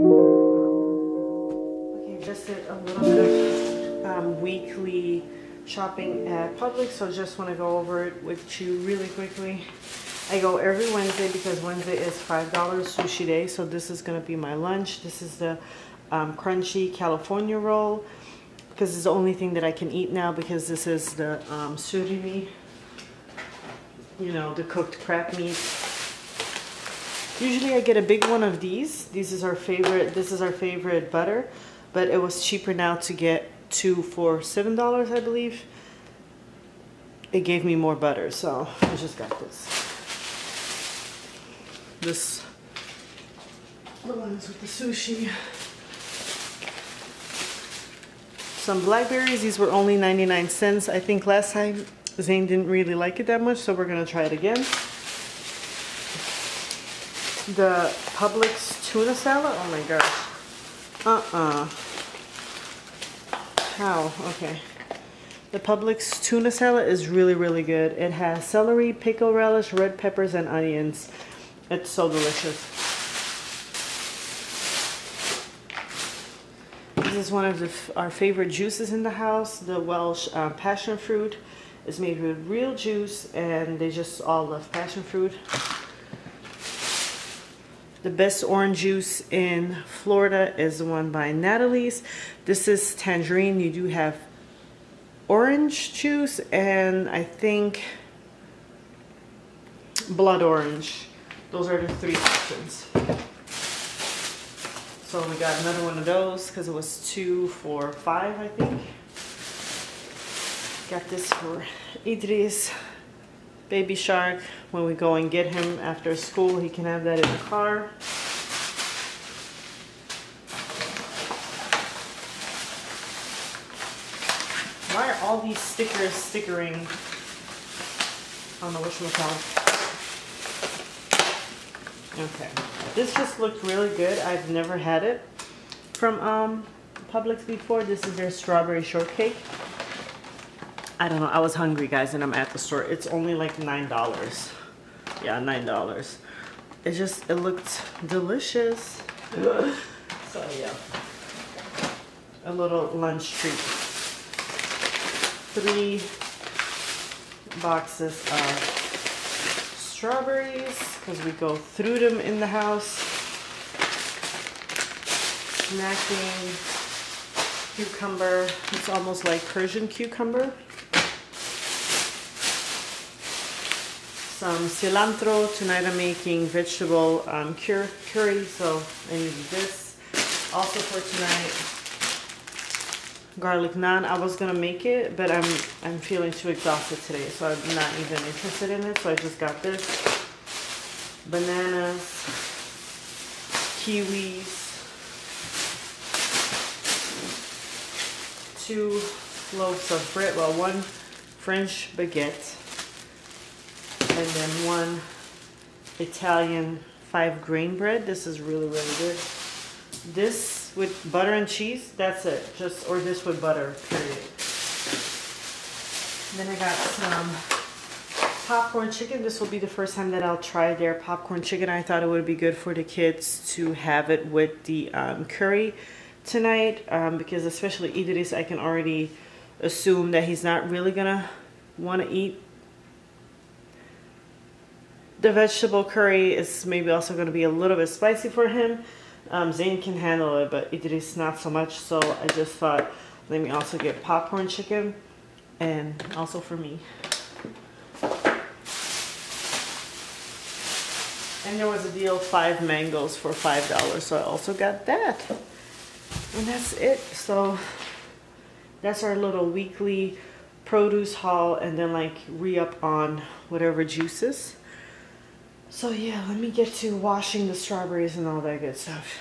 Okay, just did a little bit of weekly shopping at Publix, so just want to go over it with you really quickly. I go every Wednesday because Wednesday is $5 sushi day, so this is going to be my lunch. This is the crunchy California roll, because it's the only thing that I can eat now, because this is the surimi, you know, the cooked crab meat. Usually I get a big one of these. This is our favorite butter, but it was cheaper now to get 2 for $7, I believe. It gave me more butter, so I just got this. The ones with the sushi. Some blackberries. These were only 99 cents. I think last time Zane didn't really like it that much, so we're gonna try it again. The Publix tuna salad. Oh my gosh. How? Okay. The Publix tuna salad is really, really good. It has celery, pickle relish, red peppers, and onions. It's so delicious. This is one of our favorite juices in the house. The Welsh passion fruit is made with real juice, and they just all love passion fruit. The best orange juice in Florida is the one by Natalie's. This is tangerine. You do have orange juice and I think blood orange. Those are the 3 options. So we got another one of those because it was 2 for $5, I think. Got this for Idris, baby shark. When we go and get him after school, he can have that in the car. Why are all these stickers stickering? I don't know which one. Okay, this just looked really good. I've never had it from Publix before. This is their strawberry shortcake. I don't know, I was hungry, guys, and I'm at the store. It's only like $9. Yeah, $9. It looked delicious. So yeah, a little lunch treat. 3 boxes of strawberries, because we go through them in the house. Snacking cucumber. It's almost like Persian cucumber. Some cilantro. Tonight I'm making vegetable curry, so I need this. Also for tonight, garlic naan. I was gonna make it, but I'm feeling too exhausted today, so I'm not even interested in it. So I just got this. Bananas, kiwis, 2 loaves of bread. Well, 1 French baguette. And then 1 Italian 5-grain bread. This is really, really good. This with butter and cheese, that's it. Or this with butter, period. Then I got some popcorn chicken. This will be the first time that I'll try their popcorn chicken. I thought it would be good for the kids to have it with the curry tonight, because especially Idris, I can already assume that he's not really gonna want to eat the vegetable curry. Is maybe also going to be a little bit spicy for him. Zane can handle it, but Idris not so much. So I just thought, let me also get popcorn chicken, and also for me. And there was a deal, 5 mangoes for $5, so I also got that. And that's it. So that's our little weekly produce haul, and then like re-up on whatever juices. So yeah, let me get to washing the strawberries and all that good stuff.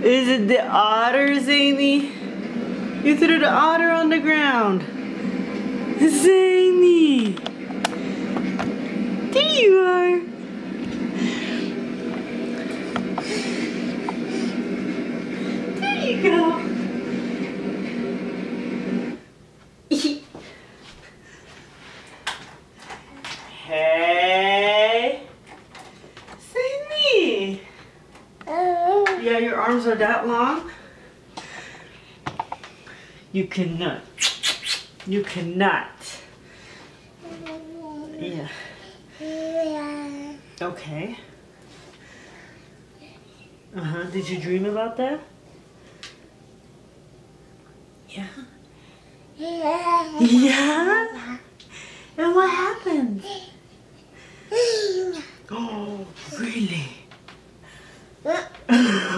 Is it the otter, Zany? You threw the otter on the ground. Zany! There you are. There you go. Hey. Zany. Yeah, your arms are that long? You cannot. You cannot. Yeah. Okay. Did you dream about that? Yeah. Yeah? And what happened? Oh, really?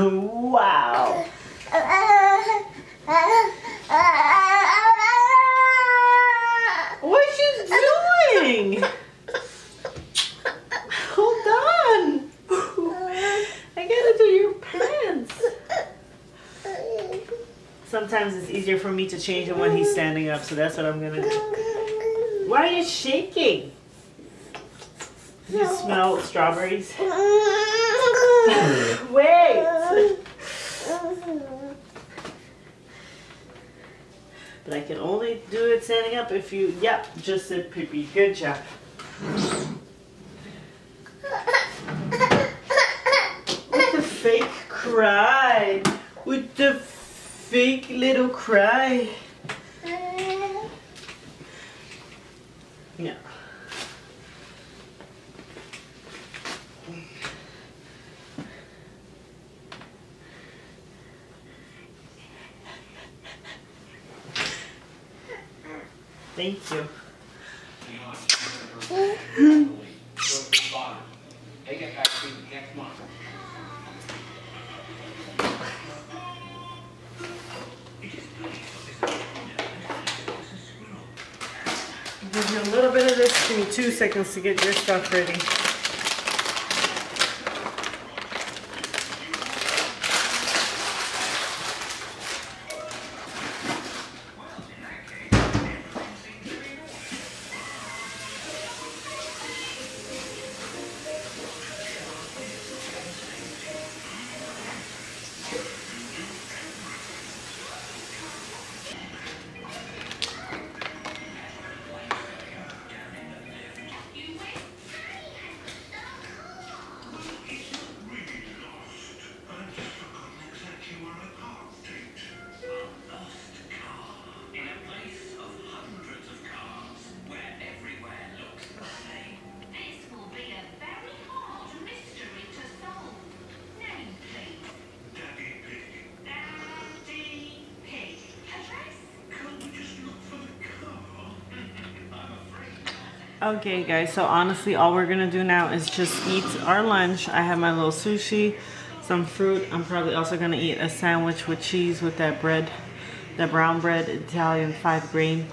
Wow. What you doing? Hold on. I gotta do your pants. Sometimes it's easier for me to change him when he's standing up, so that's what I'm gonna do. Why are you shaking? You smell strawberries? Wait! But I can only do it standing up if you, yep, just said pee-pee. Good job. With the fake cry. With the fake little cry. Yeah. Thank you. Give you a little bit of this. Give me 2 seconds to get your stuff ready. Okay guys, so honestly all we're gonna do now is just eat our lunch. I have my little sushi, some fruit. I'm probably also gonna eat a sandwich with cheese with that bread, that brown bread, Italian 5 grain.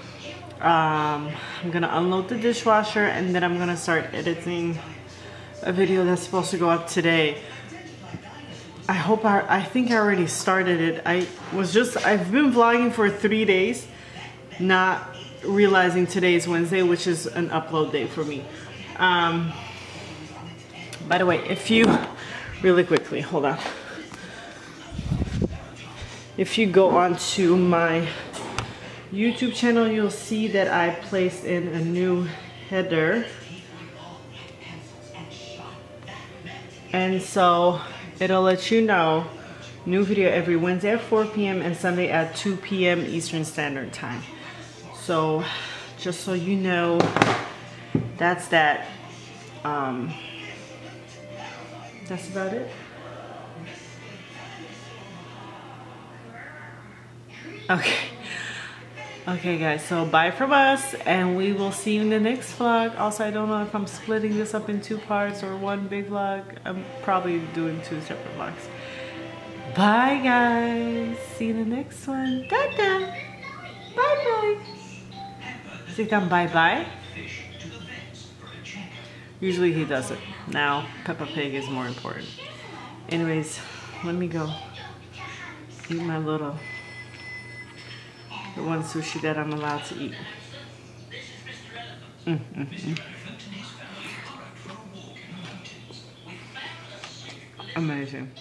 I'm gonna unload the dishwasher and then I'm gonna start editing a video that's supposed to go up today. I think I already started it. I've been vlogging for 3 days, not realizing today is Wednesday, which is an upload day for me. By the way, if you, really quickly, hold on. If you go onto my YouTube channel, you'll see that I placed in a new header. And so it'll let you know new video every Wednesday at 4 p.m. and Sunday at 2 p.m. Eastern Standard Time. So just so you know, that's that. That's about it. Okay guys, so bye from us and we will see you in the next vlog. Also, I don't know if I'm splitting this up in 2 parts or one big vlog. I'm probably doing 2 separate vlogs. Bye guys, see you in the next one. Ta-ta. Bye bye. Say bye bye. Usually he does it. Now Peppa Pig is more important. Anyways, let me go. eat my little, the one sushi that I'm allowed to eat. Amazing.